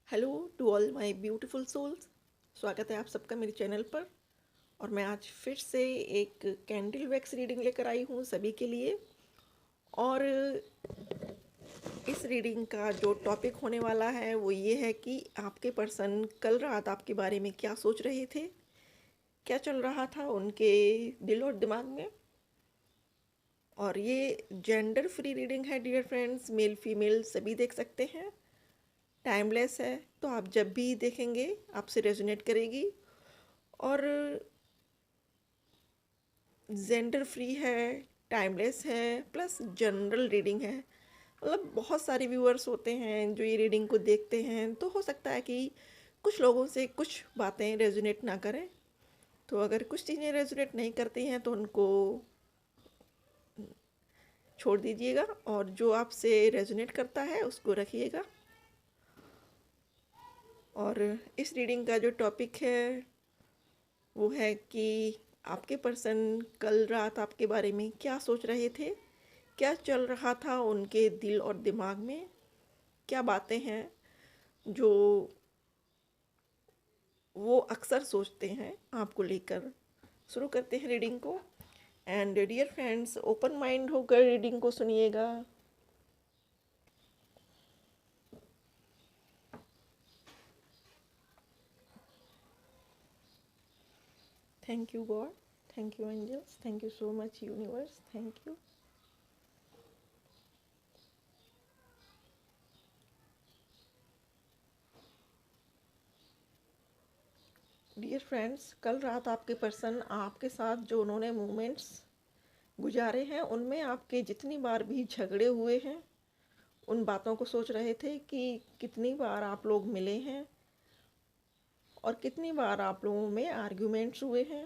Hello to all my beautiful souls. स्वागत है आप सबका मेरे चैनल पर। और मैं आज फिर से एक कैंडल वैक्स रीडिंग लेकर आई हूँ सभी के लिए। और इस रीडिंग का जो टॉपिक होने वाला है वो ये है कि आपके पर्सन कल रात आपके बारे में क्या सोच रहे थे, क्या चल रहा था उनके दिल और दिमाग में। और ये जेंडर फ्री रीडिंग है डियर फ्रेंड्स, मेल फीमेल सभी देख सकते हैं, टाइमलेस है। तो आप जब भी देखेंगे आपसे रेजोनेट करेगी। और जेंडर फ्री है, टाइमलेस है, प्लस जनरल रीडिंग है। मतलब बहुत सारे व्यूअर्स होते हैं जो ये रीडिंग को देखते हैं, तो हो सकता है कि कुछ लोगों से कुछ बातें रेजोनेट ना करें। तो अगर कुछ चीज़ें रेजोनेट नहीं करती हैं तो उनको छोड़ दीजिएगा, और जो आपसे रेजोनेट करता है उसको रखिएगा। और इस रीडिंग का जो टॉपिक है वो है कि आपके पर्सन कल रात आपके बारे में क्या सोच रहे थे, क्या चल रहा था उनके दिल और दिमाग में, क्या बातें हैं जो वो अक्सर सोचते हैं आपको लेकर। शुरू करते हैं रीडिंग को। And dear friends, open mind होकर रीडिंग को सुनिएगा। Thank you God, thank you angels, thank you so much universe, thank you. Dear friends, कल रात आपके पर्सन आपके साथ जो उन्होंने मोमेंट्स गुजारे हैं उनमें आपके जितनी बार भी झगड़े हुए हैं उन बातों को सोच रहे थे कि कितनी बार आप लोग मिले हैं और कितनी बार आप लोगों में आर्ग्यूमेंट्स हुए हैं,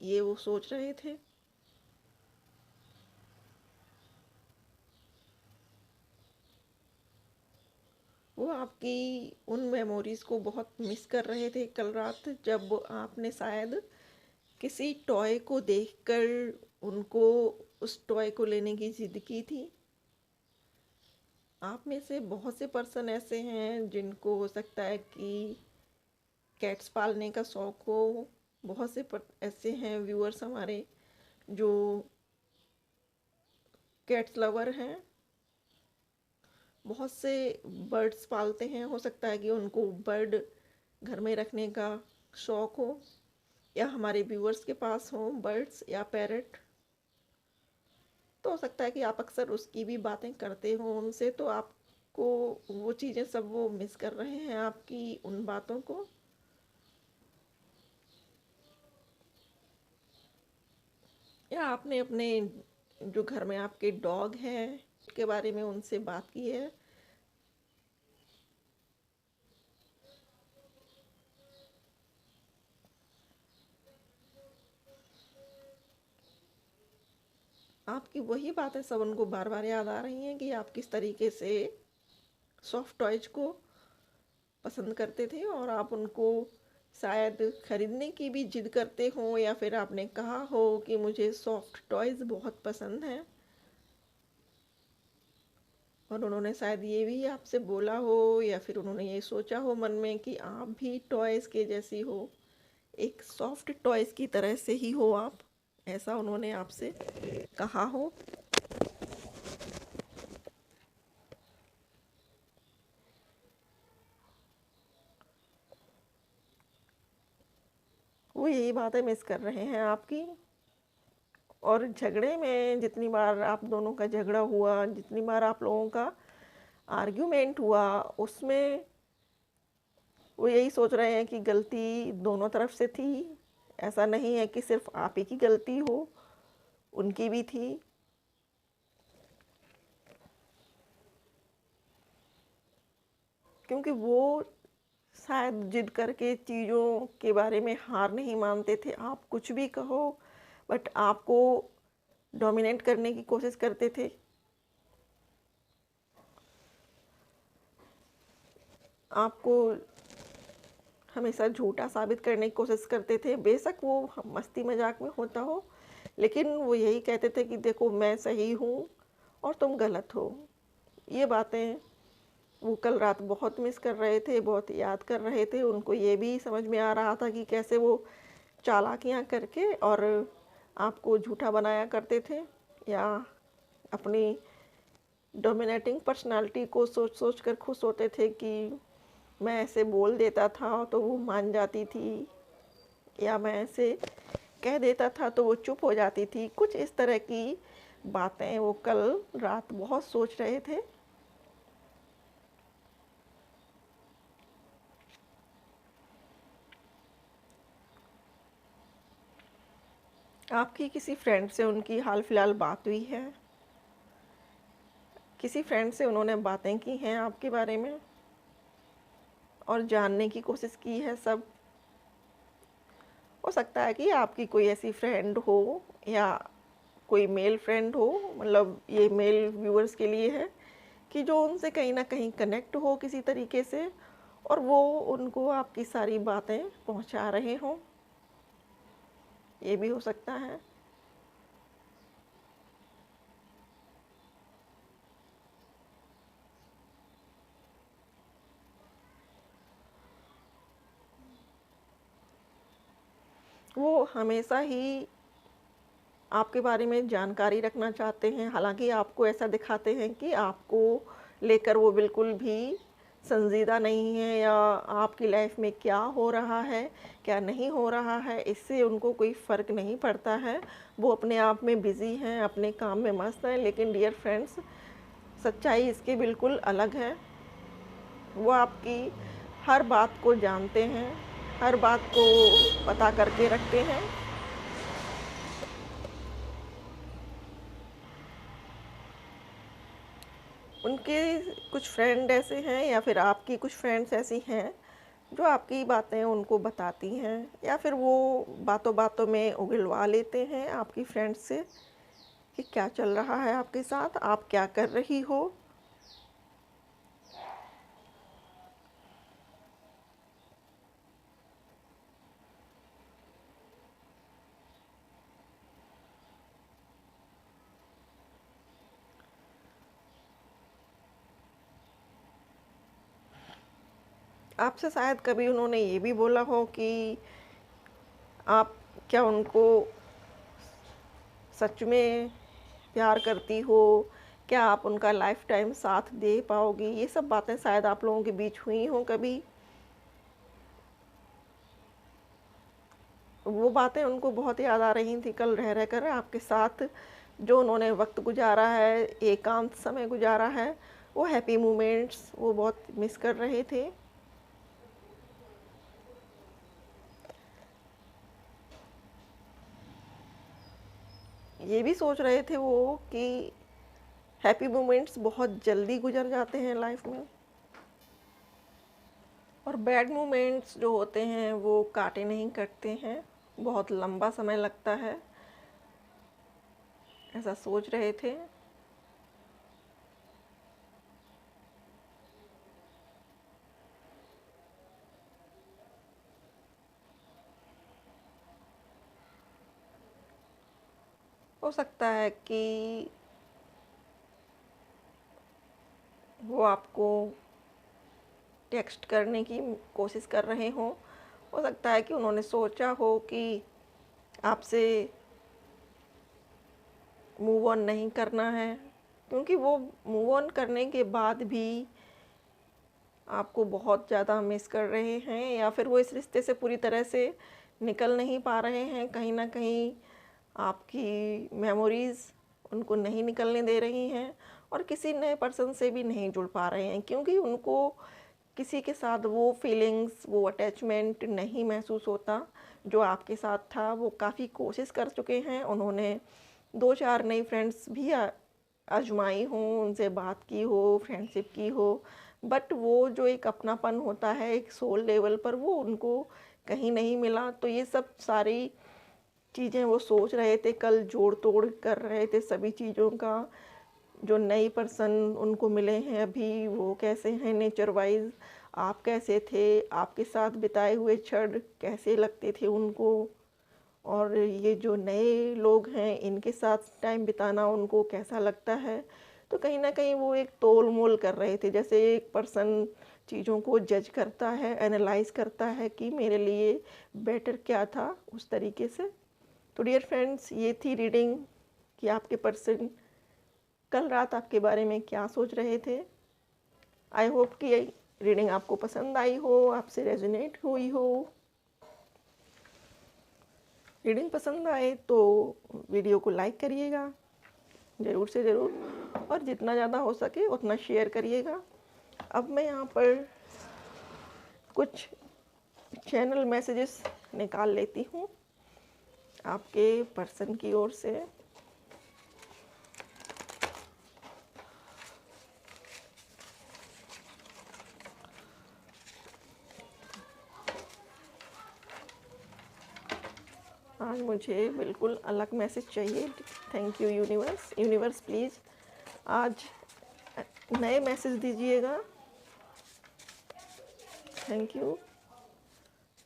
ये वो सोच रहे थे। वो आपकी उन मेमोरीज़ को बहुत मिस कर रहे थे कल रात, जब आपने शायद किसी टॉय को देखकर उनको उस टॉय को लेने की ज़िद की थी। आप में से बहुत से पर्सन ऐसे हैं जिनको हो सकता है कि कैट्स पालने का शौक़ हो। बहुत से ऐसे हैं व्यूअर्स हमारे जो कैट्स लवर हैं। बहुत से बर्ड्स पालते हैं, हो सकता है कि उनको बर्ड घर में रखने का शौक़ हो, या हमारे व्यूअर्स के पास हो बर्ड्स या पैरट। तो हो सकता है कि आप अक्सर उसकी भी बातें करते हो उनसे, तो आपको वो चीज़ें सब वो मिस कर रहे हैं आपकी उन बातों को। या आपने अपने जो घर में आपके डॉग हैं के बारे में उनसे बात की है। आपकी वही बातें सब उनको बार बार याद आ रही हैं कि आप किस तरीके से सॉफ्ट टॉयज को पसंद करते थे, और आप उनको शायद खरीदने की भी जिद करते हो, या फिर आपने कहा हो कि मुझे सॉफ्ट टॉयज़ बहुत पसंद हैं, और उन्होंने शायद ये भी आपसे बोला हो, या फिर उन्होंने ये सोचा हो मन में कि आप भी टॉयज़ के जैसी हो, एक सॉफ्ट टॉयज़ की तरह से ही हो आप, ऐसा उन्होंने आपसे कहा हो। वो यही बातें मिस कर रहे हैं आपकी। और झगड़े में जितनी बार आप दोनों का झगड़ा हुआ, जितनी बार आप लोगों का आर्ग्यूमेंट हुआ, उसमें वो यही सोच रहे हैं कि गलती दोनों तरफ से थी। ऐसा नहीं है कि सिर्फ आप ही की गलती हो, उनकी भी थी। क्योंकि वो शायद जिद करके चीज़ों के बारे में हार नहीं मानते थे। आप कुछ भी कहो, बट आपको डोमिनेट करने की कोशिश करते थे। आपको हमेशा झूठा साबित करने की कोशिश करते थे, बेशक वो मस्ती मजाक में होता हो, लेकिन वो यही कहते थे कि देखो मैं सही हूँ और तुम गलत हो। ये बातें वो कल रात बहुत मिस कर रहे थे, बहुत याद कर रहे थे। उनको ये भी समझ में आ रहा था कि कैसे वो चालाकियाँ करके और आपको झूठा बनाया करते थे, या अपनी डोमिनेटिंग पर्सनालिटी को सोच सोच कर खुश होते थे कि मैं ऐसे बोल देता था तो वो मान जाती थी, या मैं ऐसे कह देता था तो वो चुप हो जाती थी। कुछ इस तरह की बातें वो कल रात बहुत सोच रहे थे। आपकी किसी फ्रेंड से उनकी हाल फिलहाल बात हुई है? किसी फ्रेंड से उन्होंने बातें की हैं आपके बारे में और जानने की कोशिश की है सब? हो सकता है कि आपकी कोई ऐसी फ्रेंड हो, या कोई मेल फ्रेंड हो, मतलब ये मेल व्यूअर्स के लिए है, कि जो उनसे कहीं ना कहीं कनेक्ट हो किसी तरीके से, और वो उनको आपकी सारी बातें पहुंचा रहे हों। ये भी हो सकता है। वो हमेशा ही आपके बारे में जानकारी रखना चाहते हैं, हालांकि आपको ऐसा दिखाते हैं कि आपको लेकर वो बिल्कुल भी संजीदा नहीं है, या आपकी लाइफ में क्या हो रहा है क्या नहीं हो रहा है इससे उनको कोई फ़र्क नहीं पड़ता है। वो अपने आप में बिज़ी हैं, अपने काम में मस्त हैं। लेकिन डियर फ्रेंड्स, सच्चाई इसके बिल्कुल अलग है। वो आपकी हर बात को जानते हैं, हर बात को पता करके रखते हैं। उनके कुछ फ्रेंड ऐसे हैं, या फिर आपकी कुछ फ्रेंड्स ऐसी हैं जो आपकी बातें उनको बताती हैं, या फिर वो बातों बातों में उगलवा लेते हैं आपकी फ्रेंड्स से कि क्या चल रहा है आपके साथ, आप क्या कर रही हो। आपसे शायद कभी उन्होंने ये भी बोला हो कि आप क्या उनको सच में प्यार करती हो, क्या आप उनका लाइफ टाइम साथ दे पाओगी। ये सब बातें शायद आप लोगों के बीच हुई हों कभी। वो बातें उनको बहुत याद आ रही थी कल रह कर आपके साथ। जो उन्होंने वक्त गुजारा है, एकांत समय गुजारा है, वो हैप्पी मोमेंट्स वो बहुत मिस कर रहे थे। ये भी सोच रहे थे वो कि हैप्पी मोमेंट्स बहुत जल्दी गुजर जाते हैं लाइफ में, और बैड मोमेंट्स जो होते हैं वो काटे नहीं कटते हैं, बहुत लंबा समय लगता है। ऐसा सोच रहे थे। हो सकता है कि वो आपको टेक्स्ट करने की कोशिश कर रहे हों। हो सकता है कि उन्होंने सोचा हो कि आपसे मूव ऑन नहीं करना है, क्योंकि वो मूव ऑन करने के बाद भी आपको बहुत ज़्यादा मिस कर रहे हैं, या फिर वो इस रिश्ते से पूरी तरह से निकल नहीं पा रहे हैं। कहीं ना कहीं आपकी मेमोरीज़ उनको नहीं निकलने दे रही हैं, और किसी नए पर्सन से भी नहीं जुड़ पा रहे हैं, क्योंकि उनको किसी के साथ वो फीलिंग्स, वो अटैचमेंट नहीं महसूस होता जो आपके साथ था। वो काफ़ी कोशिश कर चुके हैं, उन्होंने 2-4 नई फ्रेंड्स भी आजमाई हों, उनसे बात की हो, फ्रेंडशिप की हो, बट वो जो एक अपनापन होता है एक सोल लेवल पर, वो उनको कहीं नहीं मिला। तो ये सब सारी चीज़ें वो सोच रहे थे, कल जोड़ तोड़ कर रहे थे सभी चीज़ों का। जो नई पर्सन उनको मिले हैं अभी, वो कैसे हैं नेचर वाइज, आप कैसे थे, आपके साथ बिताए हुए क्षण कैसे लगते थे उनको, और ये जो नए लोग हैं इनके साथ टाइम बिताना उनको कैसा लगता है। तो कहीं ना कहीं वो एक तोल मोल कर रहे थे, जैसे एक पर्सन चीज़ों को जज करता है, एनालाइज करता है कि मेरे लिए बेटर क्या था, उस तरीके से। तो डियर फ्रेंड्स, ये थी रीडिंग कि आपके पर्सन कल रात आपके बारे में क्या सोच रहे थे। आई होप कि रीडिंग आपको पसंद आई हो, आपसे रेजोनेट हुई हो। रीडिंग पसंद आए तो वीडियो को लाइक करिएगा ज़रूर से ज़रूर, और जितना ज़्यादा हो सके उतना शेयर करिएगा। अब मैं यहाँ पर कुछ चैनल मैसेजेस निकाल लेती हूँ आपके पर्सन की ओर से। आज मुझे बिल्कुल अलग मैसेज चाहिए। Thank you universe. Universe please आज नए मैसेज दीजिएगा। Thank you,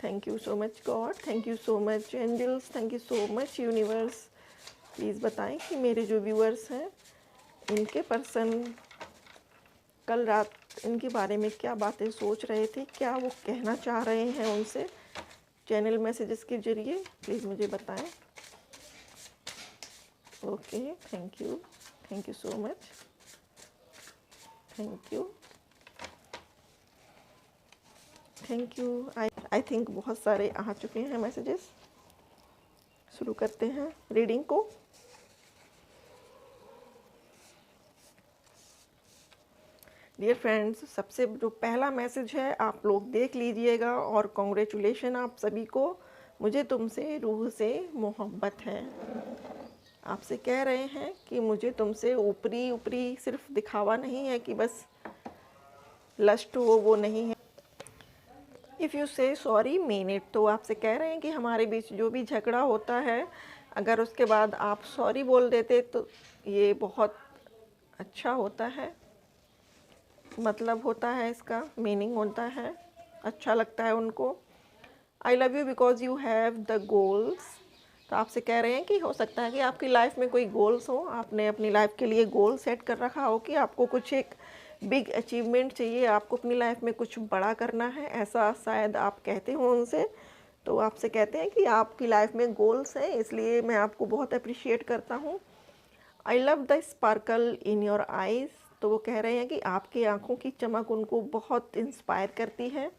thank you so much God, thank you so much angels, thank you so much universe. Please बताएं कि मेरे जो व्यूअर्स हैं, इनके पर्सन कल रात इनके बारे में क्या बातें सोच रहे थे, क्या वो कहना चाह रहे हैं उनसे चैनल मैसेजेस के ज़रिए, प्लीज़ मुझे बताएं। Okay, thank you so much, thank you, thank you. I think बहुत सारे आ चुके हैं मैसेजेस। शुरू करते हैं रीडिंग को। डियर फ्रेंड्स, सबसे जो पहला मैसेज है आप लोग देख लीजिएगा, और कॉन्ग्रेचुलेशन आप सभी को। मुझे तुमसे रूह से मोहब्बत है। आपसे कह रहे हैं कि मुझे तुमसे ऊपरी ऊपरी सिर्फ दिखावा नहीं है कि बस लस्ट हो, वो नहीं है। इफ़ यू से सॉरी मीन इट, तो आपसे कह रहे हैं कि हमारे बीच जो भी झगड़ा होता है, अगर उसके बाद आप सॉरी बोल देते तो ये बहुत अच्छा होता है। मतलब होता है, इसका मीनिंग होता है, अच्छा लगता है उनको। I love you because you have the goals. तो आपसे कह रहे हैं कि हो सकता है कि आपकी लाइफ में कोई गोल्स हो, आपने अपनी लाइफ के लिए गोल सेट कर रखा हो कि आपको कुछ एक बिग अचीवमेंट चाहिए, आपको अपनी लाइफ में कुछ बड़ा करना है, ऐसा शायद आप कहते हो उनसे। तो आपसे कहते हैं कि आपकी लाइफ में गोल्स हैं, इसलिए मैं आपको बहुत अप्रिशिएट करता हूँ। I love the sparkle in your eyes. तो वो कह रहे हैं कि आपकी आँखों की चमक उनको बहुत इंस्पायर करती है।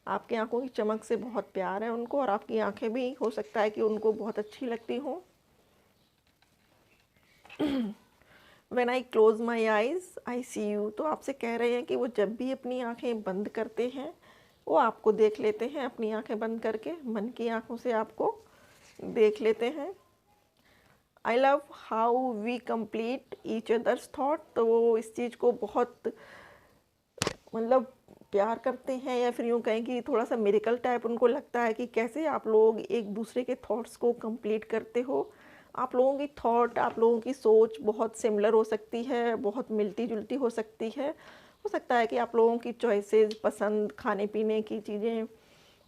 आपकी आंखों की चमक से बहुत प्यार है उनको, और आपकी आंखें भी हो सकता है कि उनको बहुत अच्छी लगती हों। When I close my eyes I see you. तो आपसे कह रहे हैं कि वो जब भी अपनी आंखें बंद करते हैं, वो आपको देख लेते हैं। अपनी आंखें बंद करके मन की आंखों से आपको देख लेते हैं। I love how we complete each others thought. तो वो इस चीज़ को बहुत मतलब प्यार करते हैं, या फिर यूँ कहें कि थोड़ा सा मिरेकल टाइप उनको लगता है कि कैसे आप लोग एक दूसरे के थॉट्स को कंप्लीट करते हो। आप लोगों की थॉट, आप लोगों की सोच बहुत सिमिलर हो सकती है, बहुत मिलती जुलती हो सकती है। हो सकता है कि आप लोगों की चॉइसेस, पसंद, खाने पीने की चीज़ें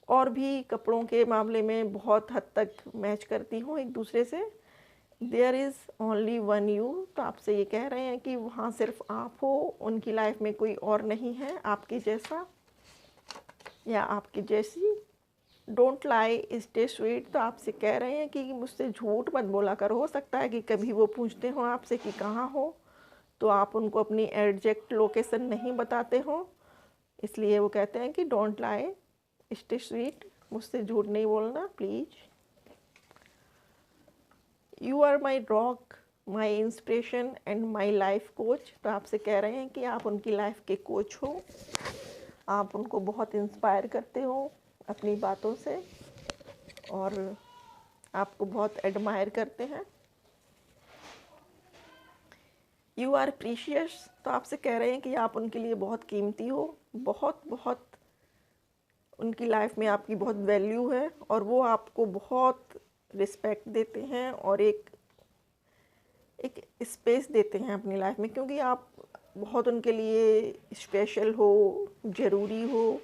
और भी कपड़ों के मामले में बहुत हद तक मैच करती हों एक दूसरे से। There is only one you. तो आपसे ये कह रहे हैं कि वहाँ सिर्फ आप हो, उनकी लाइफ में कोई और नहीं है आपके जैसा या आपकी जैसी। Don't lie, stay sweet. तो आपसे कह रहे हैं कि मुझसे झूठ मत बोला करो। हो सकता है कि कभी वो पूछते हो आपसे कि कहाँ हो, तो आप उनको अपनी एग्जैक्ट लोकेशन नहीं बताते हो, इसलिए वो कहते हैं कि डोंट लाई, स्टे स्वीट, मुझसे झूठ नहीं बोलना please. You are my rock, my inspiration and my life coach. तो आपसे कह रहे हैं कि आप उनकी लाइफ के कोच हो, आप उनको बहुत इंस्पायर करते हो अपनी बातों से, और आपको बहुत एडमायर करते हैं। You are precious. तो आपसे कह रहे हैं कि आप उनके लिए बहुत कीमती हो, बहुत बहुत उनकी लाइफ में आपकी बहुत वैल्यू है, और वो आपको बहुत रिस्पेक्ट देते हैं और एक स्पेस देते हैं अपनी लाइफ में, क्योंकि आप बहुत उनके लिए स्पेशल हो, ज़रूरी हो,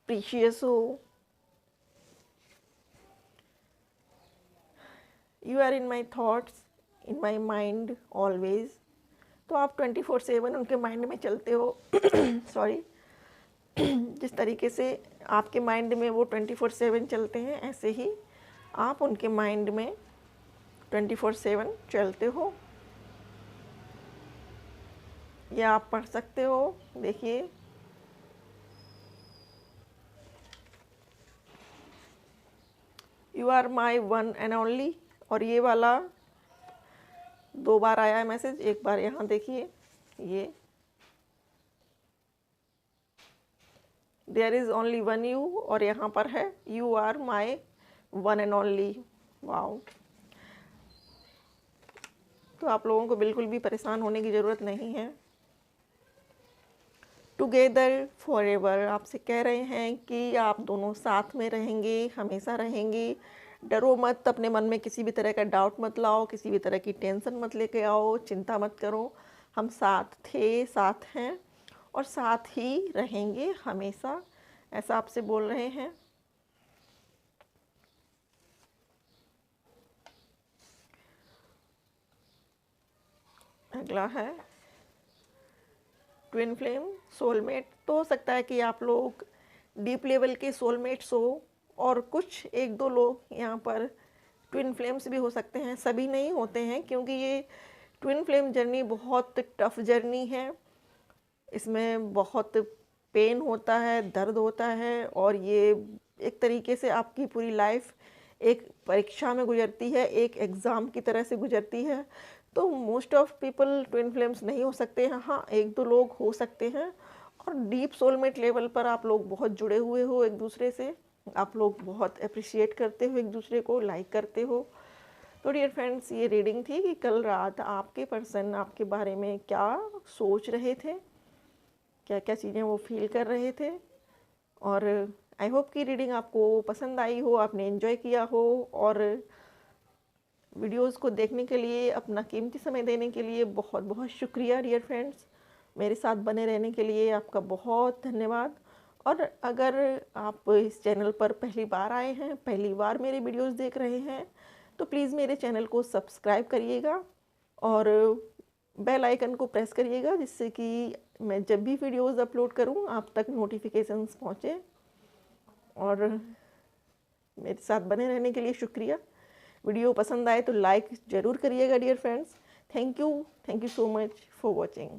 प्रीशियस हो। You are in my thoughts, in my mind always. तो आप 24/7 उनके माइंड में चलते हो सॉरी जिस तरीके से आपके माइंड में वो 24/7 चलते हैं, ऐसे ही आप उनके माइंड में 24/7 चलते हो। ये आप पढ़ सकते हो, देखिए। You are my one and only. और ये वाला 2 बार आया है मैसेज, एक बार यहाँ देखिए, ये there is only one you, और यहाँ पर है you are my one and only. Wow. तो आप लोगों को बिल्कुल भी परेशान होने की ज़रूरत नहीं है। टुगेदर फॉरएवर आपसे कह रहे हैं कि आप दोनों साथ में रहेंगे, हमेशा रहेंगे। डरो मत, अपने मन में किसी भी तरह का डाउट मत लाओ, किसी भी तरह की टेंशन मत लेके आओ, चिंता मत करो। हम साथ थे, साथ हैं और साथ ही रहेंगे हमेशा, ऐसा आपसे बोल रहे हैं। अगला है ट्विन फ्लेम सोलमेट। तो हो सकता है कि आप लोग डीप लेवल के सोलमेट्स हो, और कुछ 1-2 लोग यहाँ पर ट्विन फ्लेम्स भी हो सकते हैं। सभी नहीं होते हैं, क्योंकि ये ट्विन फ्लेम जर्नी बहुत टफ जर्नी है। इसमें बहुत पेन होता है, दर्द होता है, और ये एक तरीके से आपकी पूरी लाइफ एक परीक्षा में गुजरती है, एक एग्ज़ाम की तरह से गुजरती है। तो most of people twin flames नहीं हो सकते हैं। हाँ, 1-2 लोग हो सकते हैं। और डीप सोलमेट लेवल पर आप लोग बहुत जुड़े हुए हो एक दूसरे से, आप लोग बहुत अप्रिशिएट करते हो एक दूसरे को, लाइक करते हो। तो डियर फ्रेंड्स, ये रीडिंग थी कि कल रात आपके पर्सन आपके बारे में क्या सोच रहे थे, क्या क्या चीज़ें वो फील कर रहे थे। और आई होप कि रीडिंग आपको पसंद आई हो, आपने एंजॉय किया हो। और वीडियोस को देखने के लिए, अपना कीमती समय देने के लिए बहुत बहुत शुक्रिया डियर फ्रेंड्स। मेरे साथ बने रहने के लिए आपका बहुत धन्यवाद। और अगर आप इस चैनल पर पहली बार आए हैं, पहली बार मेरे वीडियोस देख रहे हैं, तो प्लीज़ मेरे चैनल को सब्सक्राइब करिएगा और बेल आइकन को प्रेस करिएगा, जिससे कि मैं जब भी वीडियोस अपलोड करूं आप तक नोटिफिकेशंस पहुंचे। और मेरे साथ बने रहने के लिए शुक्रिया। वीडियो पसंद आए तो लाइक ज़रूर करिएगा dear friends. Thank you so much for watching.